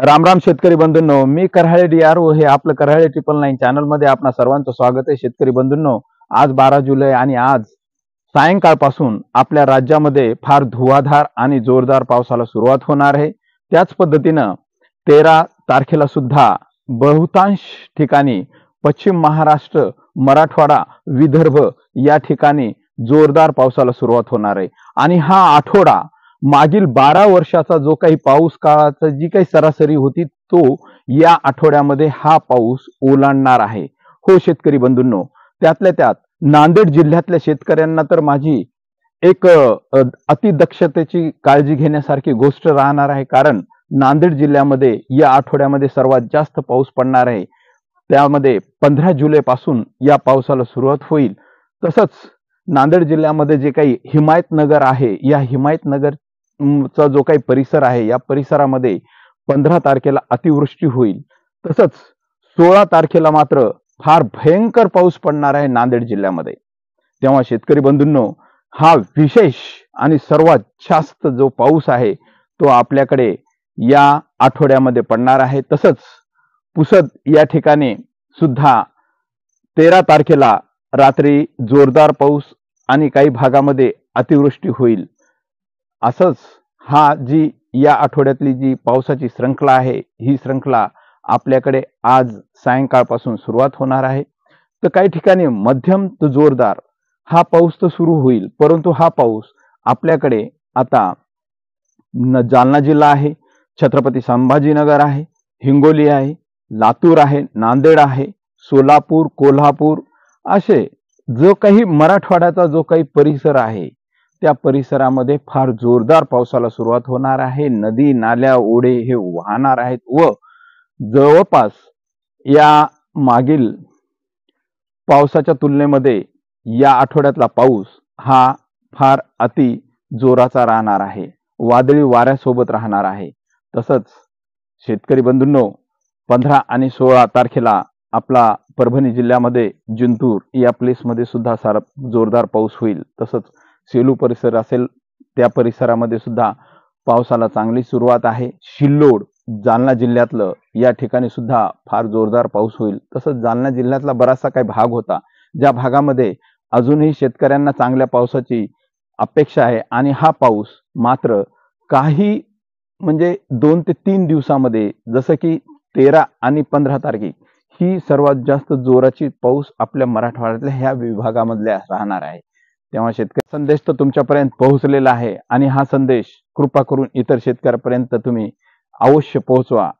राम राम शेतकरी बंधूंनो, मी कराळे DRO हे आपलं कराळे 999 चॅनल मध्ये आपणा सर्वांचं स्वागत आहे। शेतकरी बंधूंनो, आज 12 जुलै आणि आज सायंकाळपासून आपल्या राज्यामध्ये फार धुवाधार आणि जोरदार पावसाला सुरुवात होणार आहे। त्याच पद्धतीनं 13 तारखेला सुद्धा बहुतांश ठिकाणी पश्चिम महाराष्ट्र, मराठवाडा, विदर्भ या ठिकाणी जोरदार पावसाला सुरुवात होणार आहे। आणि हा आठवडा मागील 12 वर्षाचा जो काही पाऊस काळाचा जी काही सरासरी होती तो या आठवड्यामध्ये हा पाऊस ओलांडणार आहे। हो शेतकरी बंधूंनो, त्यातल्या त्यात नांदेड जिल्ह्यातल्या शेतकऱ्यांना तर माझी एक अतिदक्षतेची काळजी घेण्यासारखी गोष्ट राहणार आहे, कारण नांदेड जिल्ह्यामध्ये या आठवड्यामध्ये सर्वात जास्त पाऊस पडणार आहे। त्यामध्ये 15 जुलै पासून या पावसाला सुरुवात होईल। तसंच नांदेड जिल्ह्यामध्ये जे काही हिमायतनगर आहे, या हिमायतनगर चा जो काही परिसर आहे, या परिसरामध्ये 15 तारखेला अतिवृष्टी होईल। तसंच 16 तारखेला मात्र फार भयंकर पाऊस पडणार आहे नांदेड जिल्ह्यामध्ये। तेव्हा शेतकरी बंधूंनो, हा विशेष आणि सर्वात जास्त जो पाऊस आहे तो आपल्याकडे या आठवड्यामध्ये पडणार आहे। तसंच पुसद या ठिकाणी सुद्धा 13 तारखेला रात्री जोरदार पाऊस आणि काही भागामध्ये अतिवृष्टी होईल। असंच हा जी या आठवड्यातली जी पावसाची श्रृंखला आहे, ही श्रृंखला आपल्याकडे आज सायंकाळपासून सुरुवात होणार आहे। तर काही ठिकाणी मध्यम ते जोरदार हा पाऊस तर सुरू होईल, परंतु हा पाऊस आपल्याकडे आता जालना जिल्हा आहे, छत्रपती संभाजीनगर आहे, हिंगोली आहे, लातूर आहे, नांदेड आहे, सोलापूर, कोल्हापूर असे जो काही मराठवाड्याचा जो काही परिसर आहे त्या परिसरामध्ये फार जोरदार पावसाला सुरुवात होणार आहे। नदी नाल्या ओढे हे वाहणार आहेत व जवळपास या मागील पावसाच्या तुलनेमध्ये या आठवड्यातला पाऊस हा फार अति जोराचा राहणार आहे, वादळी वाऱ्यासोबत राहणार आहे। तसंच शेतकरी बंधूंनो, 15 आणि 16 तारखेला आपला परभणी जिल्ह्यामध्ये जिंतूर या प्लेसमध्ये सुद्धा जोरदार पाऊस होईल। तसंच सेलू परिसर असेल त्या परिसरामध्ये सुद्धा पावसाला चांगली सुरुवात आहे। सिल्लोड जालना जिल्ह्यातलं या ठिकाणी सुद्धा फार जोरदार पाऊस होईल। तसंच जालना जिल्ह्यातला बराचसा काही भाग होता ज्या भागामध्ये अजूनही शेतकऱ्यांना चांगल्या पावसाची अपेक्षा आहे, आणि हा पाऊस मात्र काही म्हणजे 2 ते 3 दिवसामध्ये, जसं की 13 आणि 15 तारखे ही सर्वात जास्त जोराची पाऊस आपल्या मराठवाड्यातल्या ह्या विभागामधल्या राहणार आहे। तेव्हा शेतकरी संदेश तर तुमच्यापर्यंत पोहोचलेला आहे, आणि हा संदेश कृपा करून इतर शेतकऱ्यांपर्यंत तुम्ही अवश्य पोहोचवा।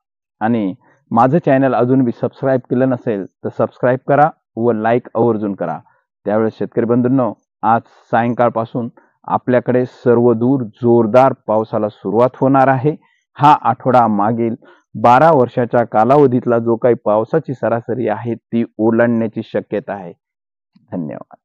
आणि माझं चॅनल अजून बी सबस्क्राईब केलं नसेल तर सबस्क्राईब करा व लाईक आवर्जून करा। त्यावेळेस शेतकरी बंधूंनो, आज सायंकाळपासून आपल्याकडे सर्वदूर जोरदार पावसाला सुरुवात होणार आहे। हा आठवडा मागील 12 वर्षाच्या कालावधीतला जो काही पावसाची सरासरी आहे ती ओलांडण्याची शक्यता आहे। धन्यवाद।